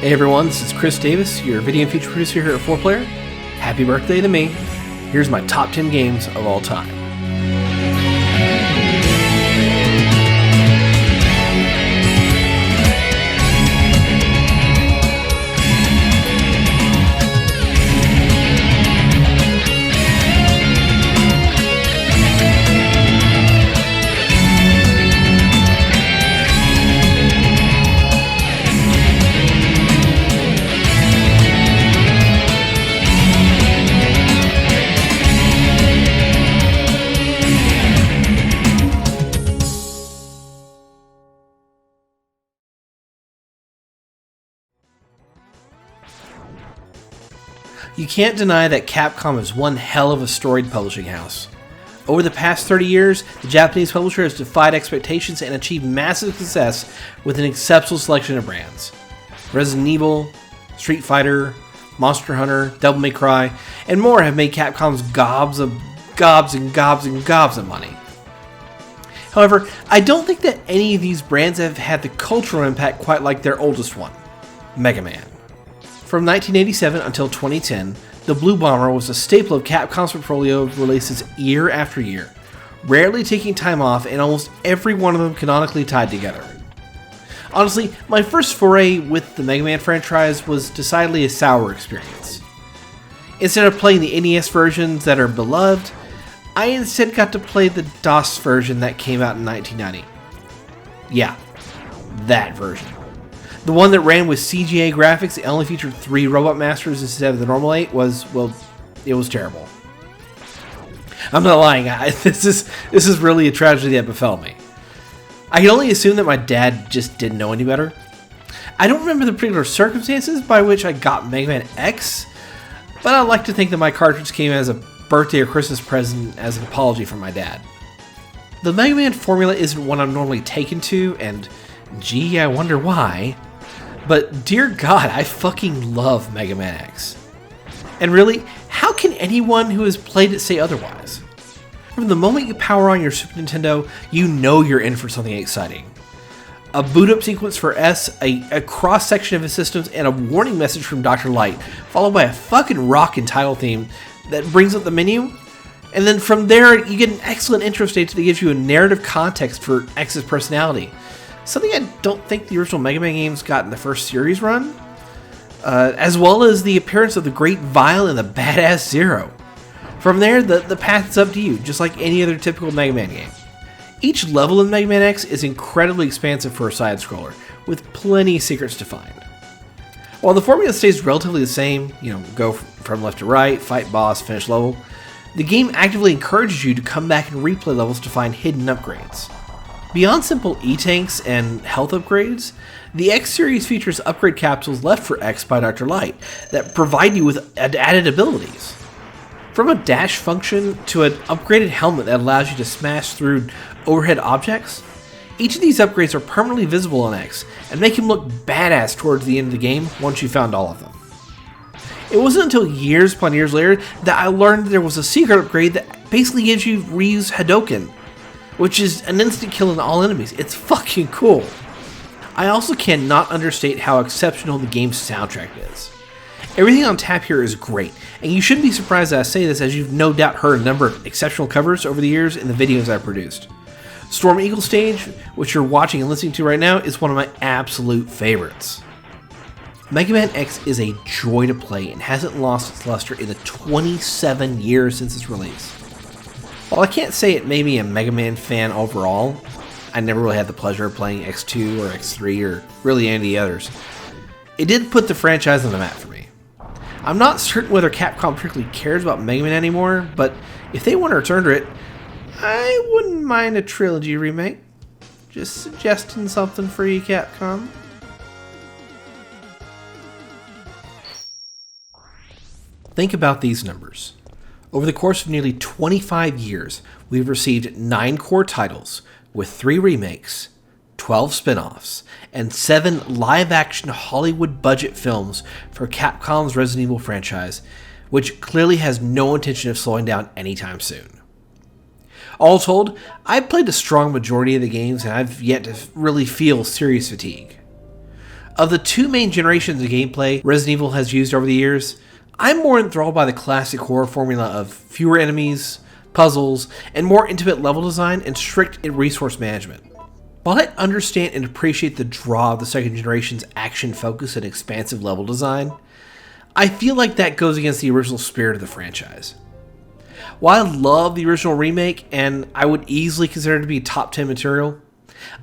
Hey everyone, this is Chris Davis, your video and feature producer here at 4Player. Happy birthday to me. Here's my top 10 games of all time. You can't deny that Capcom is one hell of a storied publishing house. Over the past 30 years, the Japanese publisher has defied expectations and achieved massive success with an exceptional selection of brands. Resident Evil, Street Fighter, Monster Hunter, Devil May Cry, and more have made Capcom's gobs of money. However, I don't think that any of these brands have had the cultural impact quite like their oldest one, Mega Man. From 1987 until 2010, the Blue Bomber was a staple of Capcom's portfolio of releases year after year, rarely taking time off and almost every one of them canonically tied together. Honestly, my first foray with the Mega Man franchise was decidedly a sour experience. Instead of playing the NES versions that are beloved, I instead got to play the DOS version that came out in 1990. Yeah, that version. The one that ran with CGA graphics that only featured 3 Robot Masters instead of the normal 8 was terrible. I'm not lying, this is really a tragedy that befell me. I can only assume that my dad just didn't know any better. I don't remember the particular circumstances by which I got Mega Man X, but I like to think that my cartridge came as a birthday or Christmas present as an apology from my dad. The Mega Man formula isn't one I'm normally taken to, and gee, I wonder why. But dear God, I fucking love Mega Man X. And really, how can anyone who has played it say otherwise? From the moment you power on your Super Nintendo, you know you're in for something exciting. A boot-up sequence for S, a cross-section of his systems, and a warning message from Dr. Light, followed by a fucking rockin' title theme that brings up the menu. And then from there, you get an excellent intro stage that gives you a narrative context for X's personality. Something I don't think the original Mega Man games got in the first series run, as well as the appearance of the Great Vile and the Badass Zero. From there, the path is up to you, just like any other typical Mega Man game. Each level in Mega Man X is incredibly expansive for a side-scroller, with plenty of secrets to find. While the formula stays relatively the same, go from left to right, fight boss, finish level, the game actively encourages you to come back and replay levels to find hidden upgrades. Beyond simple E-Tanks and health upgrades, the X series features upgrade capsules left for X by Dr. Light that provide you with added abilities. From a dash function to an upgraded helmet that allows you to smash through overhead objects, each of these upgrades are permanently visible on X and make him look badass towards the end of the game once you found all of them. It wasn't until years upon years later that I learned there was a secret upgrade that basically gives you Ryu's Hadouken, which is an instant kill on all enemies. It's fucking cool. I also cannot understate how exceptional the game's soundtrack is. Everything on tap here is great, and you shouldn't be surprised that I say this, as you've no doubt heard a number of exceptional covers over the years in the videos I've produced. Storm Eagle Stage, which you're watching and listening to right now, is one of my absolute favorites. Mega Man X is a joy to play and hasn't lost its luster in the 27 years since its release. While I can't say it made me a Mega Man fan overall, I never really had the pleasure of playing X2 or X3 or really any of the others, it did put the franchise on the map for me. I'm not certain whether Capcom particularly cares about Mega Man anymore, but if they want to return to it, I wouldn't mind a trilogy remake. Just suggesting something for you, Capcom. Think about these numbers. Over the course of nearly 25 years, we've received 9 core titles, with 3 remakes, 12 spin-offs, and 7 live-action Hollywood budget films for Capcom's Resident Evil franchise, which clearly has no intention of slowing down anytime soon. All told, I've played a strong majority of the games and I've yet to really feel serious fatigue. Of the two main generations of gameplay Resident Evil has used over the years, I'm more enthralled by the classic horror formula of fewer enemies, puzzles, and more intimate level design and strict resource management. While I understand and appreciate the draw of the second generation's action focus and expansive level design, I feel like that goes against the original spirit of the franchise. While I love the original remake, and I would easily consider it to be top 10 material,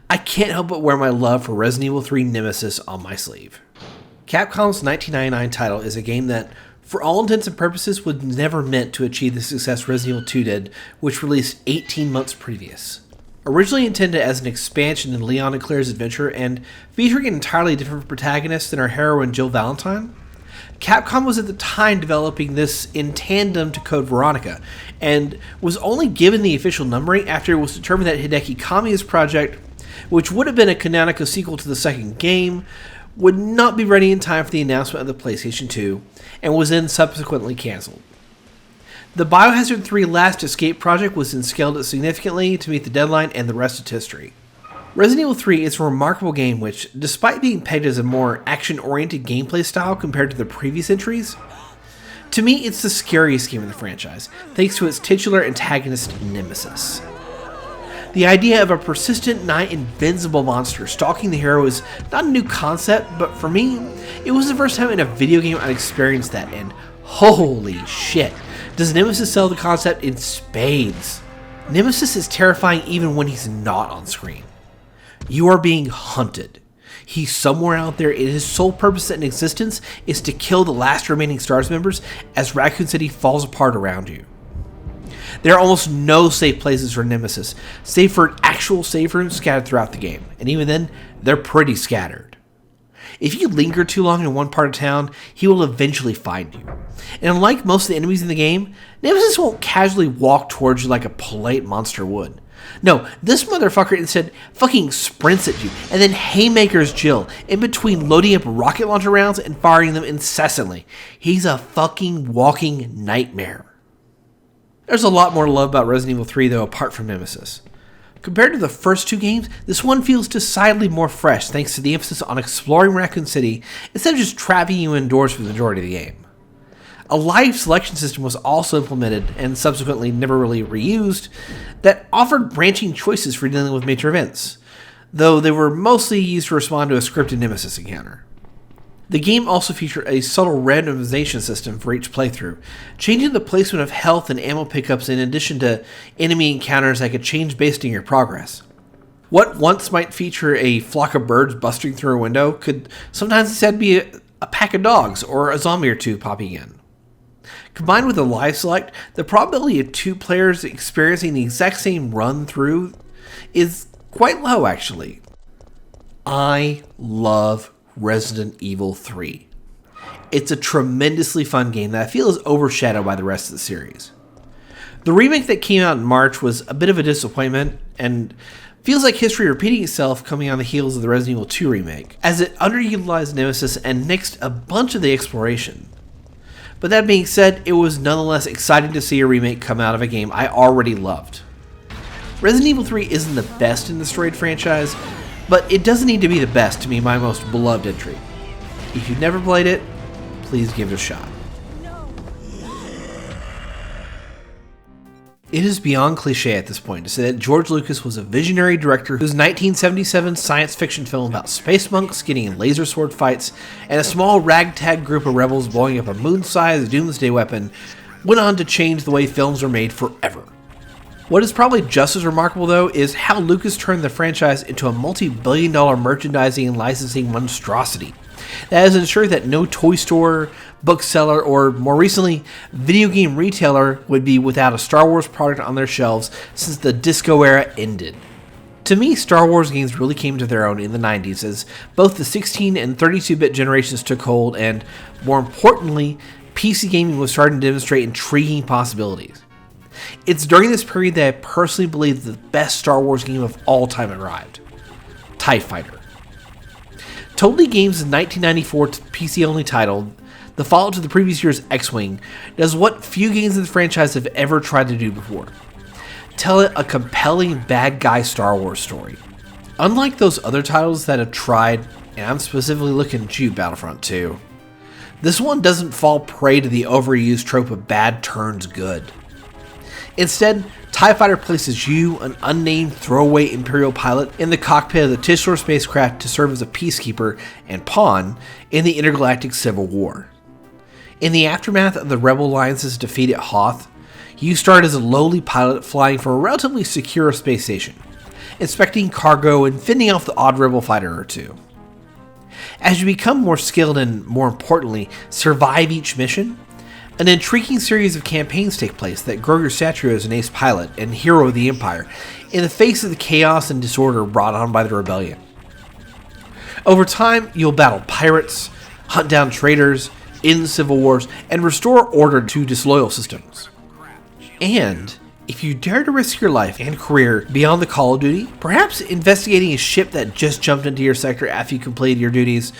I can't help but wear my love for Resident Evil 3 Nemesis on my sleeve. Capcom's 1999 title is a game that, for all intents and purposes, was never meant to achieve the success Resident Evil 2 did, which released 18 months previous. Originally intended as an expansion in Leon and Claire's adventure and featuring an entirely different protagonist than our heroine Jill Valentine, Capcom was at the time developing this in tandem to Code Veronica, and was only given the official numbering after it was determined that Hideki Kamiya's project, which would have been a canonical sequel to the second game, would not be ready in time for the announcement of the PlayStation 2, and was then subsequently cancelled. The Biohazard 3 Last Escape project was then scaled significantly to meet the deadline, and the rest is history. Resident Evil 3 is a remarkable game which, despite being pegged as a more action-oriented gameplay style compared to the previous entries, to me it's the scariest game in the franchise, thanks to its titular antagonist Nemesis. The idea of a persistent, nigh invincible monster stalking the hero is not a new concept, but for me, it was the first time in a video game I experienced that, and holy shit, does Nemesis sell the concept in spades. Nemesis is terrifying even when he's not on screen. You are being hunted. He's somewhere out there, and his sole purpose in existence is to kill the last remaining STARS members as Raccoon City falls apart around you. There are almost no safe places for Nemesis, save for actual save rooms scattered throughout the game, and even then, they're pretty scattered. If you linger too long in one part of town, he will eventually find you. And unlike most of the enemies in the game, Nemesis won't casually walk towards you like a polite monster would. No, this motherfucker instead fucking sprints at you, and then haymakers Jill, in between loading up rocket launcher rounds and firing them incessantly. He's a fucking walking nightmare. There's a lot more to love about Resident Evil 3 though, apart from Nemesis. Compared to the first two games, this one feels decidedly more fresh thanks to the emphasis on exploring Raccoon City instead of just trapping you indoors for the majority of the game. A live selection system was also implemented, and subsequently never really reused, that offered branching choices for dealing with major events, though they were mostly used to respond to a scripted Nemesis encounter. The game also featured a subtle randomization system for each playthrough, changing the placement of health and ammo pickups in addition to enemy encounters that could change based on your progress. What once might feature a flock of birds busting through a window could sometimes instead be a pack of dogs or a zombie or two popping in. Combined with a live select, the probability of two players experiencing the exact same run through is quite low actually. I love Resident Evil 3. It's a tremendously fun game that I feel is overshadowed by the rest of the series. The remake that came out in March was a bit of a disappointment, and feels like history repeating itself coming on the heels of the Resident Evil 2 remake, as it underutilized Nemesis and nixed a bunch of the exploration. But that being said, it was nonetheless exciting to see a remake come out of a game I already loved. Resident Evil 3 isn't the best in the storied franchise, but it doesn't need to be the best to be my most beloved entry. If you've never played it, please give it a shot. It is beyond cliche at this point to say that George Lucas was a visionary director whose 1977 science fiction film about space monks getting in laser sword fights and a small ragtag group of rebels blowing up a moon-sized doomsday weapon went on to change the way films are made forever. What is probably just as remarkable, though, is how Lucas turned the franchise into a multi-billion-dollar merchandising and licensing monstrosity that has ensured that no toy store, bookseller, or more recently, video game retailer would be without a Star Wars product on their shelves since the disco era ended. To me, Star Wars games really came to their own in the 90s as both the 16 and 32-bit generations took hold and, more importantly, PC gaming was starting to demonstrate intriguing possibilities. It's during this period that I personally believe the best Star Wars game of all time arrived: TIE Fighter. Totally Games' 1994 PC-only title, the follow-up to the previous year's X-Wing, does what few games in the franchise have ever tried to do before: tell it a compelling bad guy Star Wars story. Unlike those other titles that have tried, And I'm specifically looking at you, Battlefront 2. This one doesn't fall prey to the overused trope of bad turns good. Instead, TIE Fighter places you, an unnamed throwaway Imperial pilot, in the cockpit of the Tishlar spacecraft to serve as a peacekeeper and pawn in the intergalactic civil war. In the aftermath of the Rebel Alliance's defeat at Hoth, you start as a lowly pilot flying from a relatively secure space station, inspecting cargo and fending off the odd Rebel fighter or two. As you become more skilled and, more importantly, survive each mission, an intriguing series of campaigns take place that grow your stature as an ace pilot and hero of the Empire in the face of the chaos and disorder brought on by the rebellion. Over time, you'll battle pirates, hunt down traitors, end civil wars, and restore order to disloyal systems. And if you dare to risk your life and career beyond the Call of Duty, perhaps investigating a ship that just jumped into your sector after you completed your duties,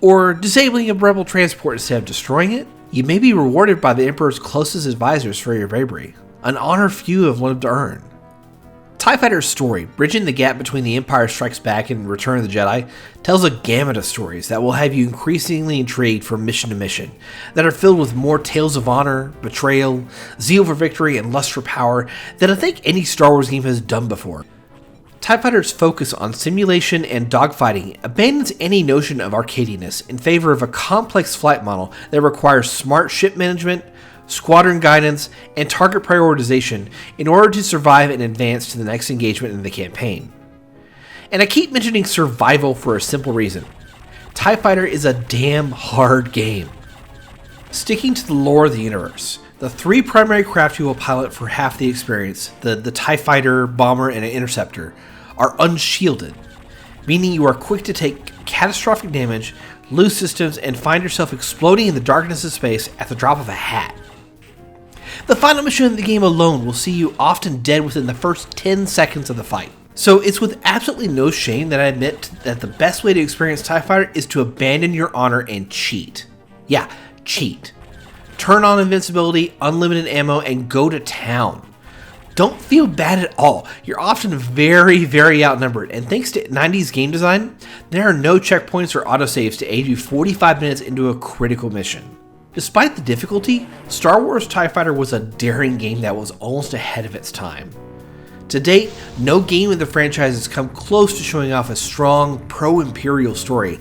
or disabling a rebel transport instead of destroying it, you may be rewarded by the Emperor's closest advisors for your bravery, an honor few have lived to earn. TIE Fighter's story, bridging the gap between The Empire Strikes Back and Return of the Jedi, tells a gamut of stories that will have you increasingly intrigued from mission to mission, that are filled with more tales of honor, betrayal, zeal for victory, and lust for power than I think any Star Wars game has done before. TIE Fighter's focus on simulation and dogfighting abandons any notion of arcadiness in favor of a complex flight model that requires smart ship management, squadron guidance, and target prioritization in order to survive and advance to the next engagement in the campaign. And I keep mentioning survival for a simple reason. TIE Fighter is a damn hard game. Sticking to the lore of the universe, the three primary craft you will pilot for half the experience, the TIE Fighter, Bomber, and an Interceptor, are unshielded, meaning you are quick to take catastrophic damage, lose systems, and find yourself exploding in the darkness of space at the drop of a hat. The final mission of the game alone will see you often dead within the first 10 seconds of the fight. So it's with absolutely no shame that I admit that the best way to experience TIE Fighter is to abandon your honor and cheat. Yeah, cheat. Turn on invincibility, unlimited ammo, and go to town. Don't feel bad at all. You're often very, very outnumbered, and thanks to 90s game design, there are no checkpoints or autosaves to aid you 45 minutes into a critical mission. Despite the difficulty, Star Wars TIE Fighter was a daring game that was almost ahead of its time. To date, no game in the franchise has come close to showing off a strong, pro-Imperial story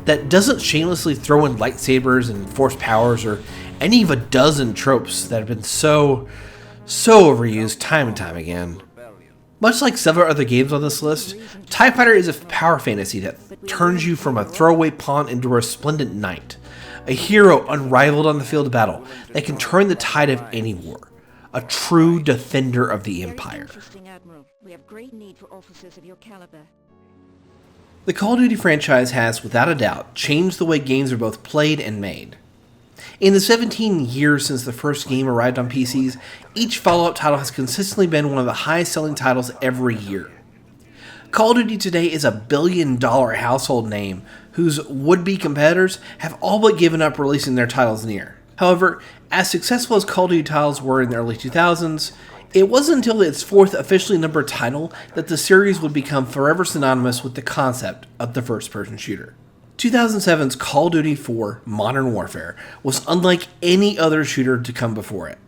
that doesn't shamelessly throw in lightsabers and force powers or any of a dozen tropes that have been so overused time and time again. Much like several other games on this list, TIE Fighter is a power fantasy that turns you from a throwaway pawn into a resplendent knight, a hero unrivaled on the field of battle that can turn the tide of any war, a true defender of the Empire. The Call of Duty franchise has, without a doubt, changed the way games are both played and made. In the 17 years since the first game arrived on PCs, each follow-up title has consistently been one of the highest-selling titles every year. Call of Duty today is a billion-dollar household name whose would-be competitors have all but given up releasing their titles near. However, as successful as Call of Duty titles were in the early 2000s, it wasn't until its fourth officially numbered title that the series would become forever synonymous with the concept of the first-person shooter. 2007's Call of Duty 4 Modern Warfare was unlike any other shooter to come before it.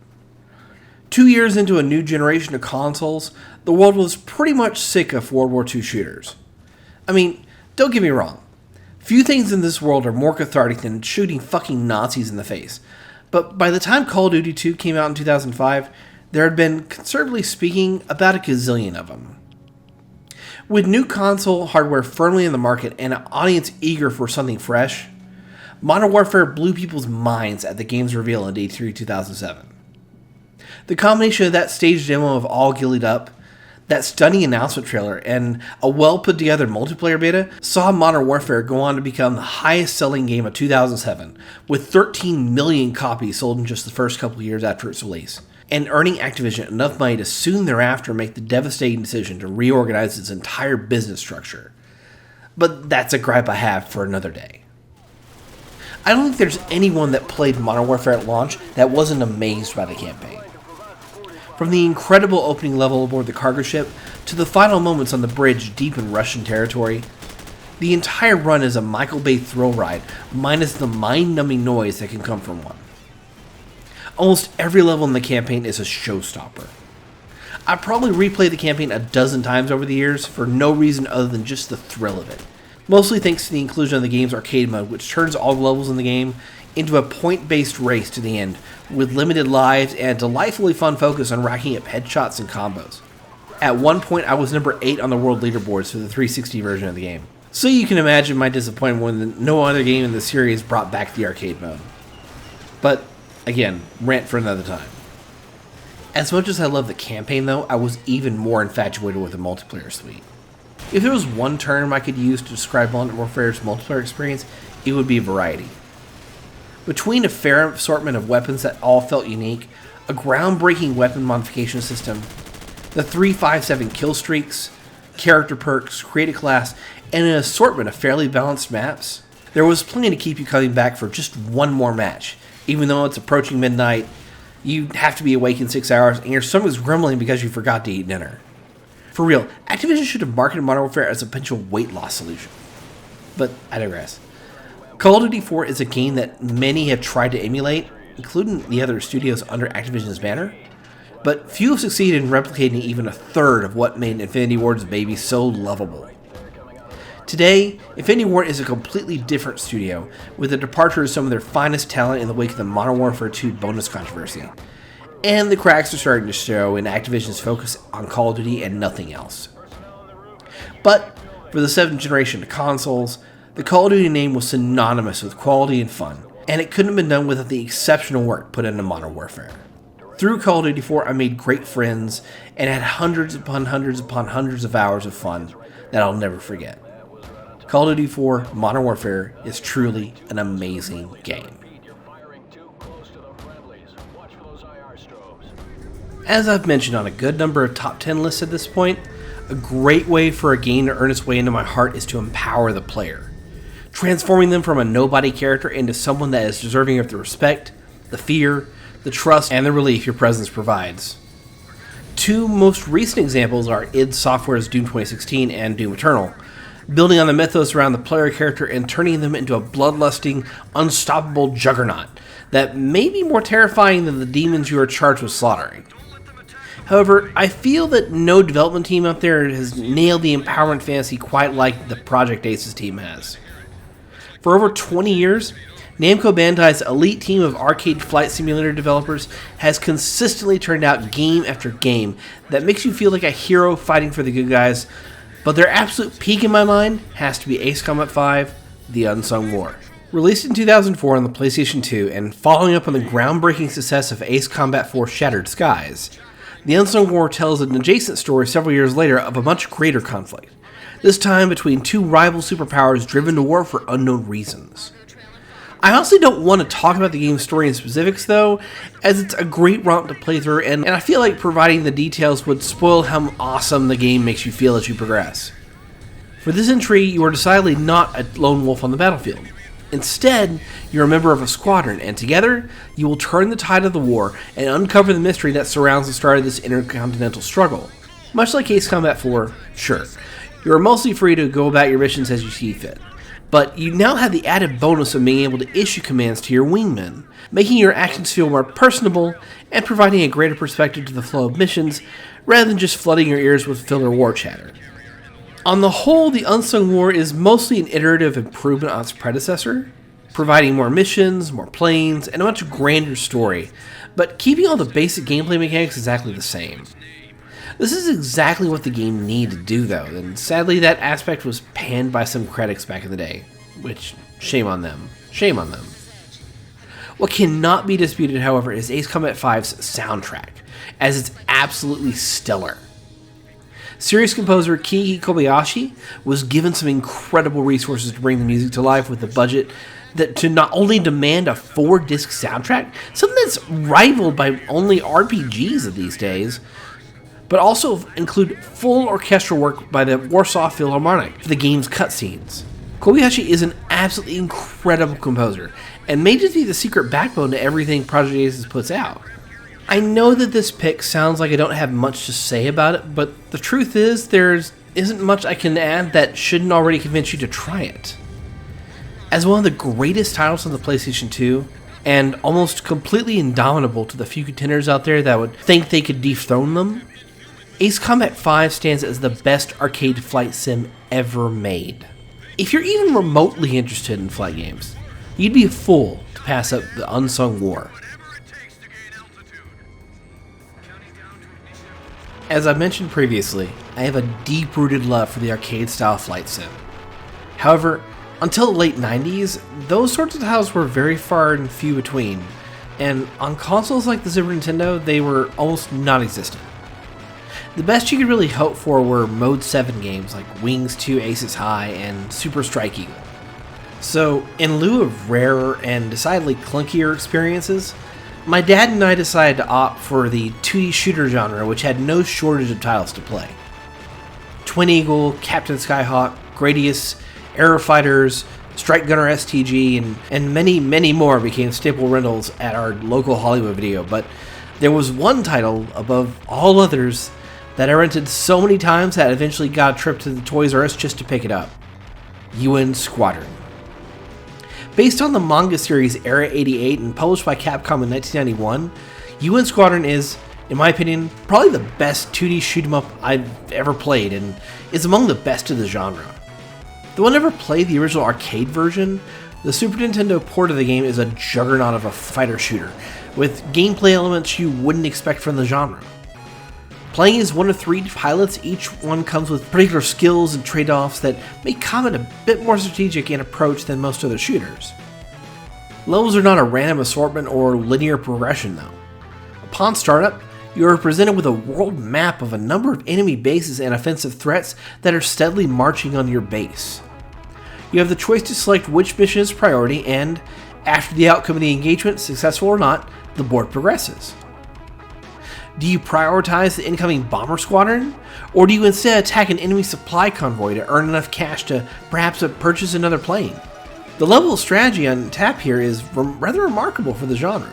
2 years into a new generation of consoles, the world was pretty much sick of World War II shooters. I mean, don't get me wrong. Few things in this world are more cathartic than shooting fucking Nazis in the face. But by the time Call of Duty 2 came out in 2005, there had been, conservatively speaking, about a gazillion of them. With new console hardware firmly in the market and an audience eager for something fresh, Modern Warfare blew people's minds at the game's reveal in E3 2007. The combination of that staged demo of All Gillied Up, that stunning announcement trailer, and a well-put-together multiplayer beta saw Modern Warfare go on to become the highest-selling game of 2007, with 13 million copies sold in just the first couple of years after its release, and earning Activision enough money to soon thereafter make the devastating decision to reorganize its entire business structure. But that's a gripe I have for another day. I don't think there's anyone that played Modern Warfare at launch that wasn't amazed by the campaign. From the incredible opening level aboard the cargo ship, to the final moments on the bridge deep in Russian territory, The entire run is a Michael Bay thrill ride, minus the mind-numbing noise that can come from one. Almost every level in the campaign is a showstopper. I probably replayed the campaign a dozen times over the years for no reason other than just the thrill of it. Mostly thanks to the inclusion of the game's arcade mode, which turns all the levels in the game into a point-based race to the end, with limited lives and a delightfully fun focus on racking up headshots and combos. At one point, I was number 8 on the world leaderboards for the 360 version of the game. So you can imagine my disappointment when no other game in the series brought back the arcade mode. But, again, rant for another time. As much as I love the campaign though, I was even more infatuated with the multiplayer suite. If there was one term I could use to describe Modern Warfare's multiplayer experience, it would be variety. Between a fair assortment of weapons that all felt unique, a groundbreaking weapon modification system, the 357 kill streaks, character perks, create a class, and an assortment of fairly balanced maps, there was plenty to keep you coming back for just one more match. Even though it's approaching midnight, you have to be awake in 6 hours, and your stomach's grumbling because you forgot to eat dinner. For real, Activision should have marketed Modern Warfare as a potential weight loss solution. But I digress. Call of Duty 4 is a game that many have tried to emulate, including the other studios under Activision's banner, but few have succeeded in replicating even a third of what made Infinity Ward's baby so lovable. Today, Infinity Ward is a completely different studio, with the departure of some of their finest talent in the wake of the Modern Warfare 2 bonus controversy. And the cracks are starting to show in Activision's focus on Call of Duty and nothing else. But, for the 7th generation of consoles, the Call of Duty name was synonymous with quality and fun, and it couldn't have been done without the exceptional work put into Modern Warfare. Through Call of Duty 4, I made great friends, and had hundreds upon hundreds upon hundreds of hours of fun that I'll never forget. Call of Duty 4 Modern Warfare is truly an amazing game. As I've mentioned on a good number of top 10 lists at this point, a great way for a game to earn its way into my heart is to empower the player, transforming them from a nobody character into someone that is deserving of the respect, the fear, the trust, and the relief your presence provides. Two most recent examples are id Software's Doom 2016 and Doom Eternal, building on the mythos around the player character and turning them into a bloodlusting, unstoppable juggernaut that may be more terrifying than the demons you are charged with slaughtering. However, I feel that no development team out there has nailed the empowerment fantasy quite like the Project Aces team has. For over 20 years, Namco Bandai's elite team of arcade flight simulator developers has consistently turned out game after game that makes you feel like a hero fighting for the good guys, but their absolute peak in my mind has to be Ace Combat 5: The Unsung War. Released in 2004 on the PlayStation 2 and following up on the groundbreaking success of Ace Combat 4 Shattered Skies, The Unsung War tells an adjacent story several years later of a much greater conflict, this time between two rival superpowers driven to war for unknown reasons. I honestly don't want to talk about the game's story in specifics though, as it's a great romp to play through and I feel like providing the details would spoil how awesome the game makes you feel as you progress. For this entry, you are decidedly not a lone wolf on the battlefield. Instead, you're a member of a squadron, and together, you will turn the tide of the war and uncover the mystery that surrounds the start of this intercontinental struggle. Much like Ace Combat 4, sure, you are mostly free to go about your missions as you see fit, but you now have the added bonus of being able to issue commands to your wingmen, making your actions feel more personable and providing a greater perspective to the flow of missions, rather than just flooding your ears with filler war chatter. On the whole, The Unsung War is mostly an iterative improvement on its predecessor, providing more missions, more planes, and a much grander story, but keeping all the basic gameplay mechanics exactly the same. This is exactly what the game needed to do though, and sadly that aspect was panned by some critics back in the day, which, shame on them. Shame on them. What cannot be disputed, however, is Ace Combat 5's soundtrack, as it's absolutely stellar. Series composer Keiji Kobayashi was given some incredible resources to bring the music to life with a budget that to not only demand a 4-disc soundtrack, something that's rivaled by only RPGs of these days, but also include full orchestral work by the Warsaw Philharmonic for the game's cutscenes. Kobayashi is an absolutely incredible composer, and may just be the secret backbone to everything Project Aces puts out. I know that this pick sounds like I don't have much to say about it, but the truth is there's isn't much I can add that shouldn't already convince you to try it. As one of the greatest titles on the PlayStation 2, and almost completely indomitable to the few contenders out there that would think they could dethrone them, Ace Combat 5 stands as the best arcade flight sim ever made. If you're even remotely interested in flight games, you'd be a fool to pass up the Unsung War. As I mentioned previously, I have a deep-rooted love for the arcade-style flight sim. However, until the late 90s, those sorts of titles were very far and few between, and on consoles like the Super Nintendo, they were almost non-existent. The best you could really hope for were Mode 7 games like Wings 2 Aces High and Super Strike Eagle. So, in lieu of rarer and decidedly clunkier experiences, my dad and I decided to opt for the 2D shooter genre, which had no shortage of titles to play. Twin Eagle, Captain Skyhawk, Gradius, Aerofighters, Strike Gunner STG, and many, many more became staple rentals at our local Hollywood Video, but there was one title above all others that I rented so many times that I eventually got a trip to the Toys R Us just to pick it up. UN Squadron. Based on the manga series Era 88 and published by Capcom in 1991, UN Squadron is, in my opinion, probably the best 2D shoot-'em-up I've ever played and is among the best of the genre. Though I never played the original arcade version, the Super Nintendo port of the game is a juggernaut of a fighter shooter, with gameplay elements you wouldn't expect from the genre. Playing as one of 3 pilots, each one comes with particular skills and trade-offs that make combat a bit more strategic in approach than most other shooters. Levels are not a random assortment or linear progression though. Upon startup, you are presented with a world map of a number of enemy bases and offensive threats that are steadily marching on your base. You have the choice to select which mission is priority and, after the outcome of the engagement, successful or not, the board progresses. Do you prioritize the incoming bomber squadron, or do you instead attack an enemy supply convoy to earn enough cash to perhaps purchase another plane? The level of strategy on tap here is rather remarkable for the genre.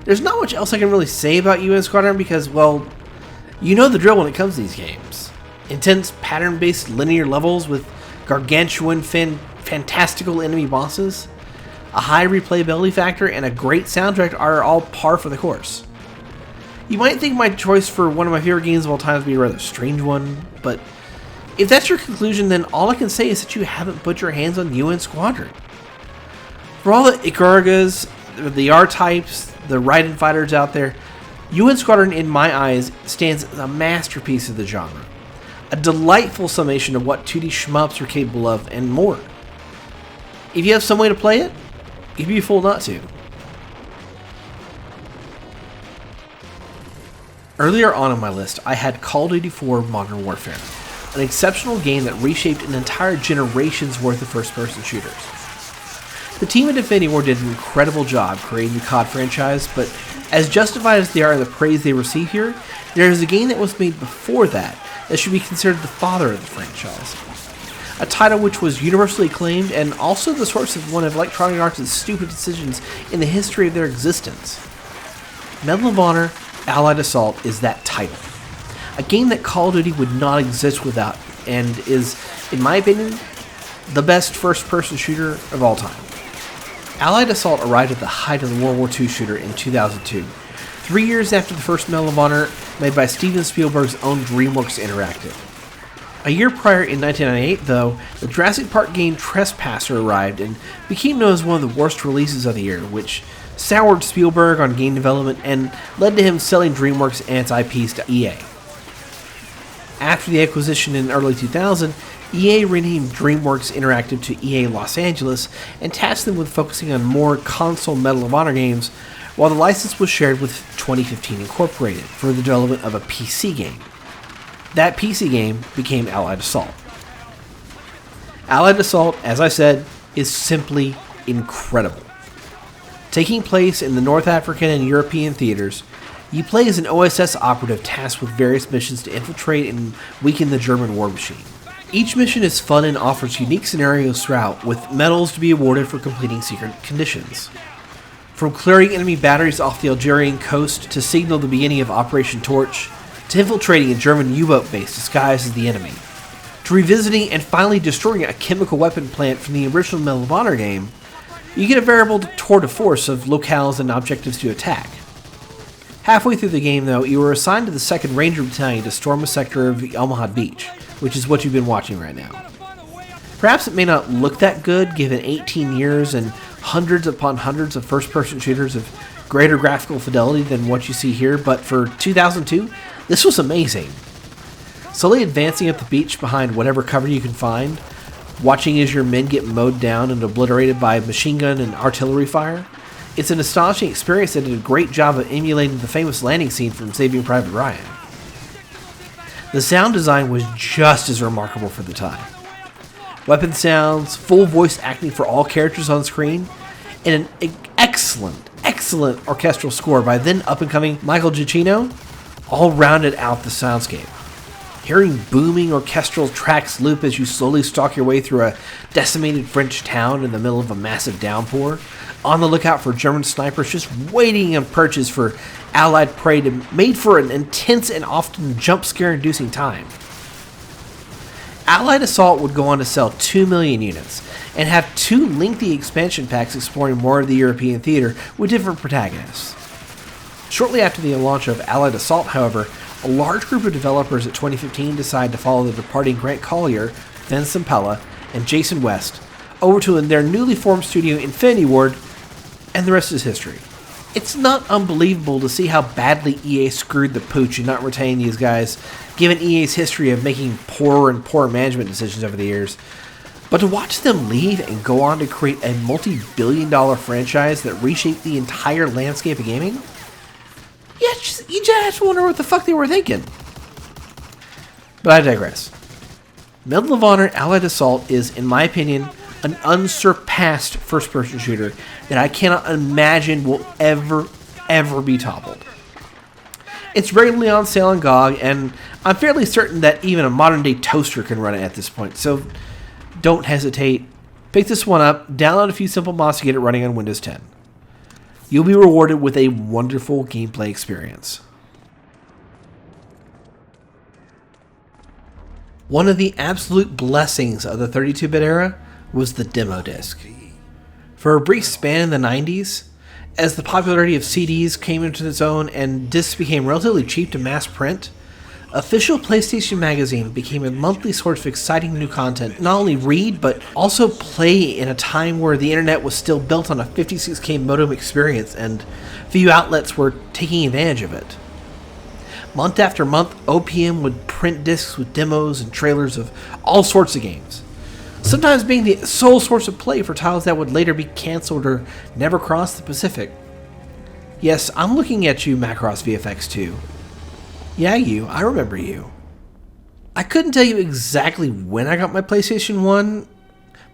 There's not much else I can really say about UN Squadron because, well, you know the drill when it comes to these games. Intense pattern-based linear levels with gargantuan fantastical enemy bosses, a high replayability factor, and a great soundtrack are all par for the course. You might think my choice for one of my favorite games of all time would be a rather strange one, but if that's your conclusion, then all I can say is that you haven't put your hands on UN Squadron. For all the Ikarugas, the R-Types, the Raiden fighters out there, UN Squadron, in my eyes, stands as a masterpiece of the genre. A delightful summation of what 2D shmups are capable of, and more. If you have some way to play it, you'd be a fool not to. Earlier on my list, I had Call of Duty 4 Modern Warfare, an exceptional game that reshaped an entire generation's worth of first-person shooters. The team at Infinity Ward did an incredible job creating the COD franchise, but as justified as they are in the praise they receive here, there is a game that was made before that should be considered the father of the franchise. A title which was universally acclaimed and also the source of one of Electronic Arts' stupid decisions in the history of their existence. Medal of Honor Allied Assault is that title. A game that Call of Duty would not exist without, and is, in my opinion, the best first-person shooter of all time. Allied Assault arrived at the height of the World War II shooter in 2002, 3 years after the first Medal of Honor made by Steven Spielberg's own DreamWorks Interactive. A year prior, in 1998, though, the Jurassic Park game Trespasser arrived and became known as one of the worst releases of the year, which soured Spielberg on game development and led to him selling DreamWorks and its IPs to EA. After the acquisition in early 2000, EA renamed DreamWorks Interactive to EA Los Angeles and tasked them with focusing on more console Medal of Honor games, while the license was shared with 2015 Incorporated for the development of a PC game. That PC game became Allied Assault. Allied Assault, as I said, is simply incredible. Taking place in the North African and European theaters, you play as an OSS operative tasked with various missions to infiltrate and weaken the German war machine. Each mission is fun and offers unique scenarios throughout, with medals to be awarded for completing secret conditions. From clearing enemy batteries off the Algerian coast to signal the beginning of Operation Torch, to infiltrating a German U-boat base disguised as the enemy, to revisiting and finally destroying a chemical weapon plant from the original Medal of Honor game, you get a veritable tour de force of locales and objectives to attack. Halfway through the game, though, you were assigned to the 2nd Ranger Battalion to storm a sector of Almohad Beach, which is what you've been watching right now. Perhaps it may not look that good given 18 years and hundreds upon hundreds of first-person shooters of greater graphical fidelity than what you see here, but for 2002, this was amazing. Slowly advancing up the beach behind whatever cover you can find, watching as your men get mowed down and obliterated by machine gun and artillery fire, it's an astonishing experience that did a great job of emulating the famous landing scene from Saving Private Ryan. The sound design was just as remarkable for the time. Weapon sounds, full voice acting for all characters on screen, and an excellent orchestral score by then up-and-coming Michael Giacchino all rounded out the soundscape. Hearing booming orchestral tracks loop as you slowly stalk your way through a decimated French town in the middle of a massive downpour, on the lookout for German snipers just waiting on perches for Allied prey made for an intense and often jump-scare-inducing time. Allied Assault would go on to sell 2 million units, and have 2 lengthy expansion packs exploring more of the European theater with different protagonists. Shortly after the launch of Allied Assault, however, a large group of developers at 2015 decided to follow the departing Grant Collier, Fen Sampella, and Jason West over to their newly formed studio Infinity Ward, and the rest is history. It's not unbelievable to see how badly EA screwed the pooch in not retaining these guys, given EA's history of making poorer and poorer management decisions over the years. But to watch them leave and go on to create a multi-billion-dollar franchise that reshaped the entire landscape of gaming? You just wonder what the fuck they were thinking. But I digress. Medal of Honor Allied Assault is, in my opinion, an unsurpassed first-person shooter that I cannot imagine will ever be toppled. It's regularly on sale on GOG, and I'm fairly certain that even a modern-day toaster can run it at this point, so don't hesitate. Pick this one up, download a few simple mods to get it running on Windows 10. You'll be rewarded with a wonderful gameplay experience. One of the absolute blessings of the 32-bit era was the demo disc. For a brief span in the 90s, as the popularity of CDs came into its own and discs became relatively cheap to mass print, Official PlayStation Magazine became a monthly source of exciting new content, not only read, but also play in a time where the internet was still built on a 56K modem experience and few outlets were taking advantage of it. Month after month, OPM would print discs with demos and trailers of all sorts of games, sometimes being the sole source of play for titles that would later be cancelled or never cross the Pacific. Yes, I'm looking at you, Macross VFX 2. Yeah, you. I remember you. I couldn't tell you exactly when I got my PlayStation 1,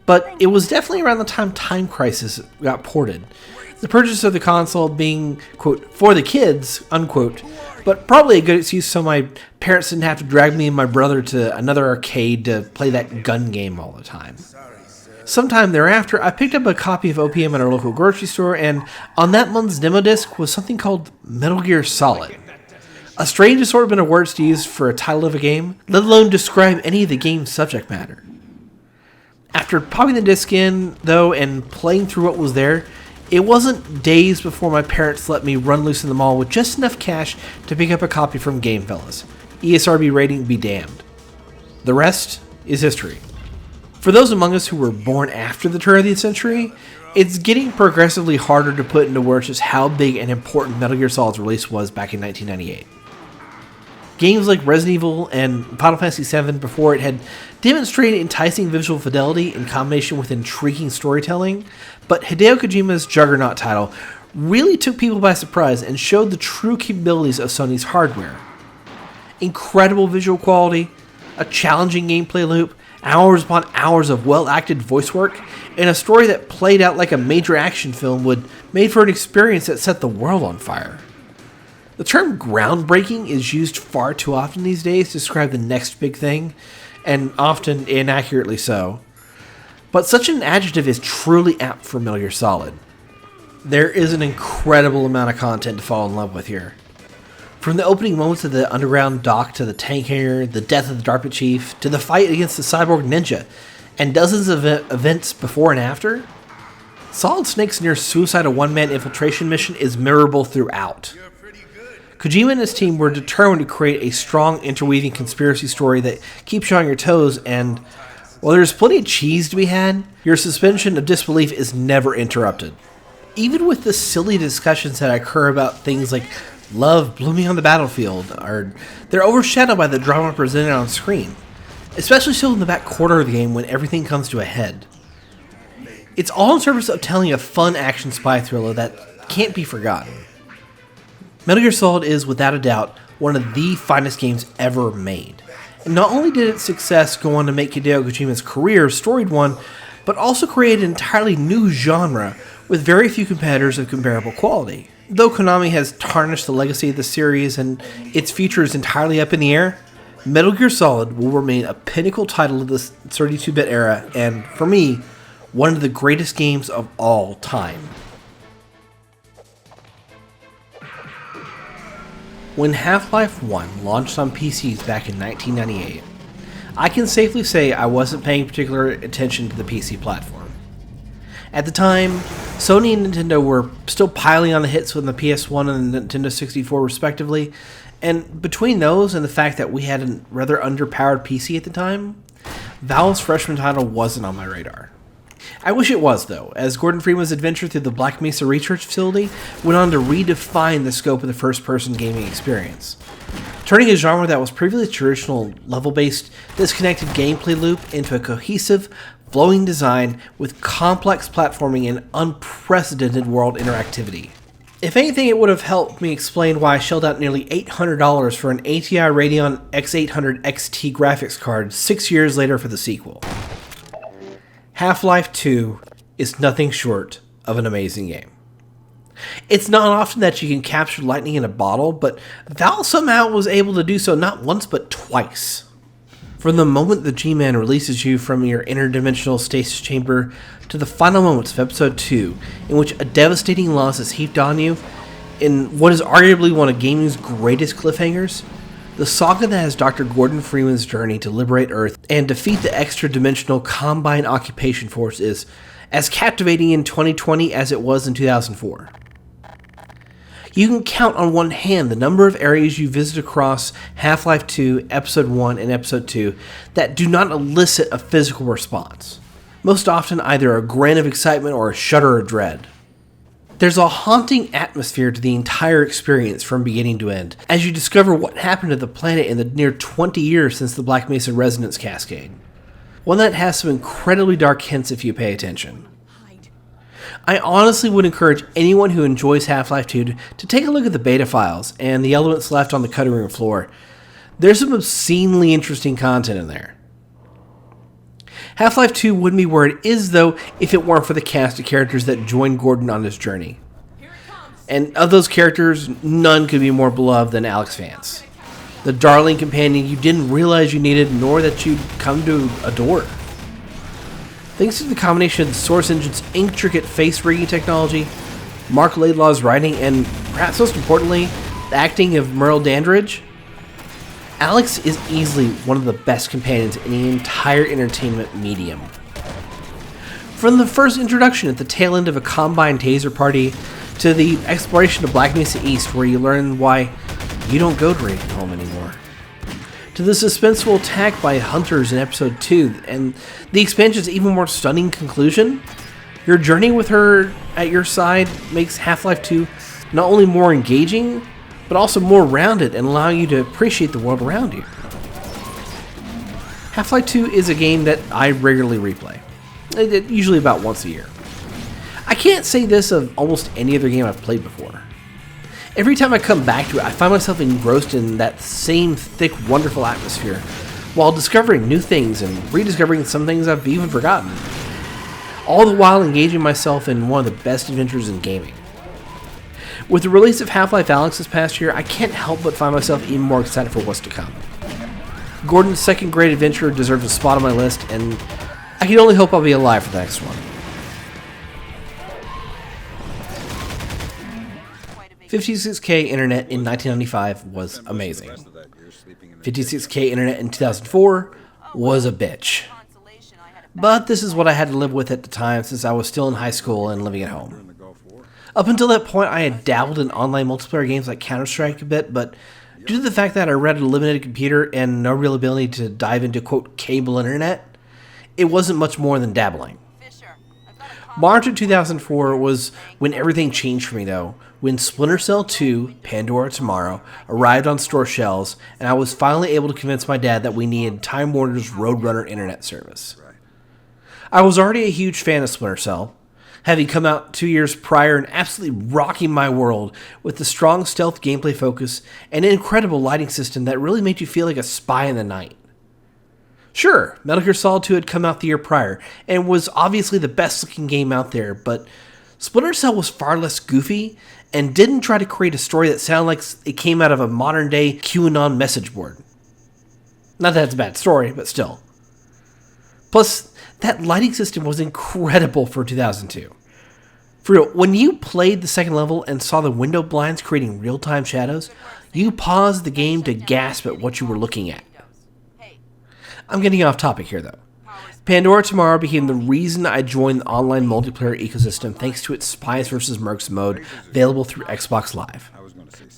but it was definitely around the time Time Crisis got ported. The purchase of the console being, quote, for the kids, unquote, but probably a good excuse so my parents didn't have to drag me and my brother to another arcade to play that gun game all the time. Sometime thereafter, I picked up a copy of OPM at our local grocery store, and on that month's demo disc was something called Metal Gear Solid. A strange assortment of words to use for a title of a game, let alone describe any of the game's subject matter. After popping the disc in, though, and playing through what was there, it wasn't days before my parents let me run loose in the mall with just enough cash to pick up a copy from Game Fellas. ESRB rating be damned. The rest is history. For those among us who were born after the turn of the century, it's getting progressively harder to put into words just how big and important Metal Gear Solid's release was back in 1998. Games like Resident Evil and Final Fantasy VII before it had demonstrated enticing visual fidelity in combination with intriguing storytelling, but Hideo Kojima's Juggernaut title really took people by surprise and showed the true capabilities of Sony's hardware. Incredible visual quality, a challenging gameplay loop, hours upon hours of well-acted voice work, and a story that played out like a major action film would made for an experience that set the world on fire. The term groundbreaking is used far too often these days to describe the next big thing, and often inaccurately so. But such an adjective is truly apt for Metal Gear Solid. There is an incredible amount of content to fall in love with here. From the opening moments of the underground dock to the tank hangar, the death of the DARPA chief, to the fight against the cyborg ninja, and dozens of events before and after, Solid Snake's near suicidal one-man infiltration mission is memorable throughout. Kojima and his team were determined to create a strong interweaving conspiracy story that keeps you on your toes, and while there's plenty of cheese to be had, your suspension of disbelief is never interrupted. Even with the silly discussions that occur about things like love blooming on the battlefield, they're overshadowed by the drama presented on screen, especially so in the back quarter of the game when everything comes to a head. It's all in service of telling a fun action spy thriller that can't be forgotten. Metal Gear Solid is, without a doubt, one of the finest games ever made. And not only did its success go on to make Hideo Kojima's career a storied one, but also create an entirely new genre with very few competitors of comparable quality. Though Konami has tarnished the legacy of the series and its future is entirely up in the air, Metal Gear Solid will remain a pinnacle title of this 32-bit era, and, for me, one of the greatest games of all time. When Half-Life 1 launched on PCs back in 1998, I can safely say I wasn't paying particular attention to the PC platform. At the time, Sony and Nintendo were still piling on the hits with the PS1 and the Nintendo 64 respectively, and between those and the fact that we had a rather underpowered PC at the time, Valve's freshman title wasn't on my radar. I wish it was, though, as Gordon Freeman's adventure through the Black Mesa Research Facility went on to redefine the scope of the first-person gaming experience, turning a genre that was previously traditional level-based, disconnected gameplay loop into a cohesive, flowing design with complex platforming and unprecedented world interactivity. If anything, it would have helped me explain why I shelled out nearly $800 for an ATI Radeon X800 XT graphics card 6 years later for the sequel. Half-Life 2 is nothing short of an amazing game. It's not often that you can capture lightning in a bottle, but Valve somehow was able to do so not once but twice. From the moment the G-Man releases you from your interdimensional stasis chamber to the final moments of Episode 2, in which a devastating loss is heaped on you, in what is arguably one of gaming's greatest cliffhangers, the saga that has Dr. Gordon Freeman's journey to liberate Earth and defeat the extra-dimensional Combine Occupation Force is as captivating in 2020 as it was in 2004. You can count on one hand the number of areas you visit across Half-Life 2, Episode 1, and Episode 2 that do not elicit a physical response. Most often either a grin of excitement or a shudder of dread. There's a haunting atmosphere to the entire experience from beginning to end, as you discover what happened to the planet in the near 20 years since the Black Mesa Resonance Cascade. One that has some incredibly dark hints if you pay attention. I honestly would encourage anyone who enjoys Half-Life 2 to take a look at the beta files and the elements left on the cutting room floor. There's some obscenely interesting content in there. Half-Life 2 wouldn't be where it is, though, if it weren't for the cast of characters that joined Gordon on his journey. And of those characters, none could be more beloved than Alex Vance. The darling companion you didn't realize you needed, nor that you'd come to adore. Thanks to the combination of the Source Engine's intricate face rigging technology, Mark Laidlaw's writing, and perhaps most importantly, the acting of Merle Dandridge, Alex is easily one of the best companions in the entire entertainment medium. From the first introduction at the tail end of a Combine taser party, to the exploration of Black Mesa East where you learn why you don't go to Raven Home anymore, to the suspenseful attack by hunters in Episode 2, and the expansion's even more stunning conclusion, your journey with her at your side makes Half-Life 2 not only more engaging, but also more rounded and allowing you to appreciate the world around you. Half-Life 2 is a game that I regularly replay, usually about once a year. I can't say this of almost any other game I've played before. Every time I come back to it, I find myself engrossed in that same thick, wonderful atmosphere, while discovering new things and rediscovering some things I've even forgotten. All the while engaging myself in one of the best adventures in gaming. With the release of Half-Life Alyx this past year, I can't help but find myself even more excited for what's to come. Gordon's second great adventure deserves a spot on my list, and I can only hope I'll be alive for the next one. 56K internet in 1995 was amazing. 56K internet in 2004 was a bitch. But this is what I had to live with at the time since I was still in high school and living at home. Up until that point, I had dabbled in online multiplayer games like Counter-Strike a bit, but due to the fact that I read a limited computer and no real ability to dive into, quote, cable internet, it wasn't much more than dabbling. March of 2004 was when everything changed for me, though, when Splinter Cell 2, Pandora Tomorrow, arrived on store shelves, and I was finally able to convince my dad that we needed Time Warner's Roadrunner internet service. I was already a huge fan of Splinter Cell, having come out 2 years prior and absolutely rocking my world with the strong stealth gameplay focus and an incredible lighting system that really made you feel like a spy in the night. Sure, Metal Gear Solid 2 had come out the year prior and was obviously the best looking game out there, but Splinter Cell was far less goofy and didn't try to create a story that sounded like it came out of a modern day QAnon message board. Not that it's a bad story, but still. Plus, that lighting system was incredible for 2002. For real, when you played the second level and saw the window blinds creating real-time shadows, you paused the game to gasp at what you were looking at. I'm getting off topic here, though. Pandora Tomorrow became the reason I joined the online multiplayer ecosystem thanks to its Spies vs. Mercs mode available through Xbox Live.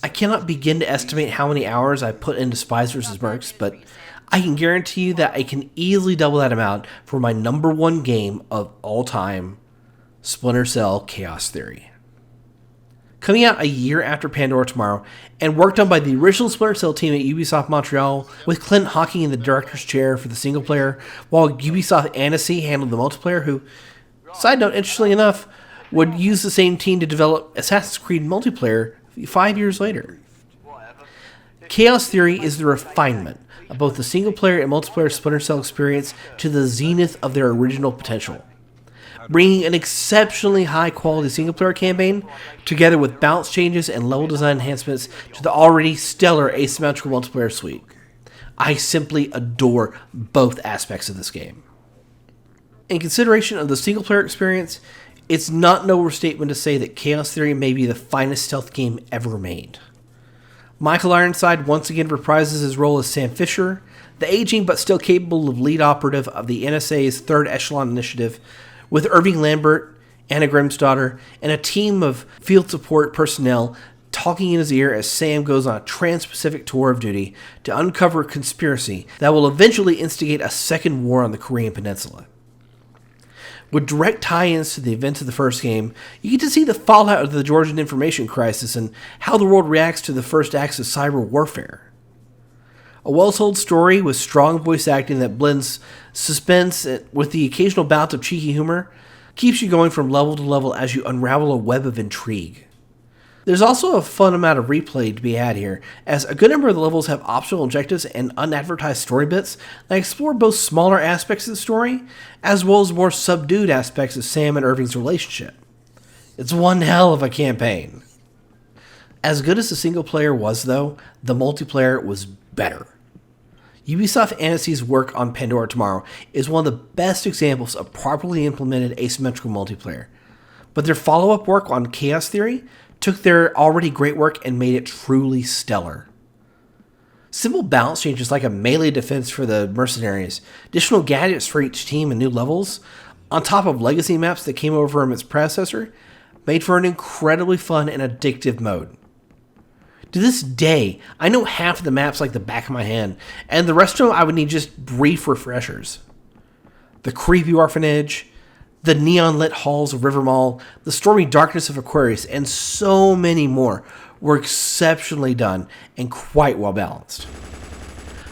I cannot begin to estimate how many hours I put into Spies vs. Mercs, but I can guarantee you that I can easily double that amount for my number one game of all time, Splinter Cell Chaos Theory. Coming out a year after Pandora Tomorrow, and worked on by the original Splinter Cell team at Ubisoft Montreal, with Clint Hocking in the director's chair for the single player, while Ubisoft Annecy handled the multiplayer, who, side note, interestingly enough, would use the same team to develop Assassin's Creed multiplayer 5 years later. Chaos Theory is the refinement of both the single player and multiplayer Splinter Cell experience to the zenith of their original potential, bringing an exceptionally high-quality single-player campaign together with balance changes and level design enhancements to the already stellar asymmetrical multiplayer suite. I simply adore both aspects of this game. In consideration of the single-player experience, it's not an overstatement to say that Chaos Theory may be the finest stealth game ever made. Michael Ironside once again reprises his role as Sam Fisher, the aging but still capable of lead operative of the NSA's Third Echelon Initiative, with Irving Lambert, Anna Grimsdottir, and a team of field support personnel talking in his ear as Sam goes on a trans-Pacific tour of duty to uncover a conspiracy that will eventually instigate a second war on the Korean Peninsula. With direct tie-ins to the events of the first game, you get to see the fallout of the Georgian information crisis and how the world reacts to the first acts of cyber warfare. A well-told story with strong voice acting that blends suspense with the occasional bout of cheeky humor keeps you going from level to level as you unravel a web of intrigue. There's also a fun amount of replay to be had here, as a good number of the levels have optional objectives and unadvertised story bits that explore both smaller aspects of the story, as well as more subdued aspects of Sam and Irving's relationship. It's one hell of a campaign. As good as the single player was, though, the multiplayer was better. Ubisoft Annecy's work on Pandora Tomorrow is one of the best examples of properly implemented asymmetrical multiplayer, but their follow-up work on Chaos Theory took their already great work and made it truly stellar. Simple balance changes like a melee defense for the mercenaries, additional gadgets for each team and new levels, on top of legacy maps that came over from its predecessor, made for an incredibly fun and addictive mode. To this day, I know half of the maps like the back of my hand, and the rest of them I would need just brief refreshers. The creepy orphanage, the neon-lit halls of River Mall, the stormy darkness of Aquarius, and so many more were exceptionally done and quite well balanced.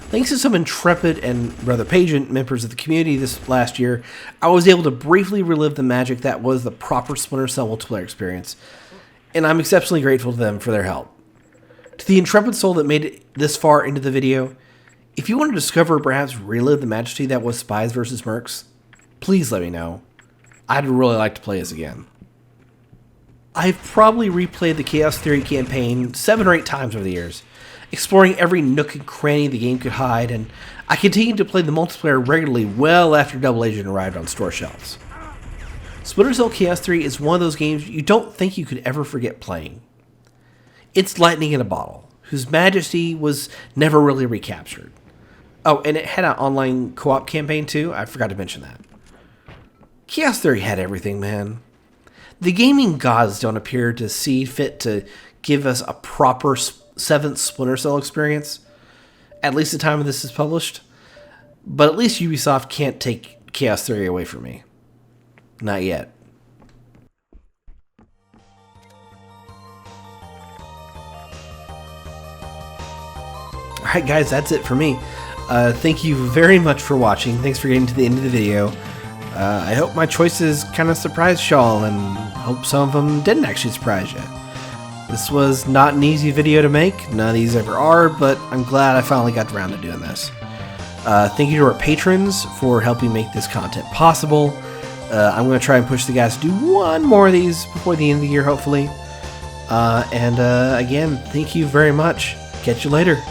Thanks to some intrepid and rather patient members of the community this last year, I was able to briefly relive the magic that was the proper Splinter Cell multiplayer experience, and I'm exceptionally grateful to them for their help. To the intrepid soul that made it this far into the video, if you want to discover or perhaps relive the majesty that was Spies vs. Mercs, please let me know. I'd really like to play this again. I've probably replayed the Chaos Theory campaign 7 or 8 times over the years, exploring every nook and cranny the game could hide, and I continued to play the multiplayer regularly well after Double Agent arrived on store shelves. Splinter Cell Chaos Theory is one of those games you don't think you could ever forget playing. It's lightning in a bottle, whose majesty was never really recaptured. Oh, and it had an online co-op campaign too. I forgot to mention that. Chaos Theory had everything, man. The gaming gods don't appear to see fit to give us a proper 7th Splinter Cell experience, at least the time this is published. But at least Ubisoft can't take Chaos Theory away from me. Not yet. Alright guys, that's it for me. Thank you very much for watching. Thanks for getting to the end of the video. I hope my choices kind of surprised y'all, and hope some of them didn't actually surprise you. This was not an easy video to make. None of these ever are, but I'm glad I finally got around to doing this. Thank you to our patrons for helping make this content possible. I'm going to try and push the guys to do one more of these before the end of the year, hopefully. Again, thank you very much. Catch you later.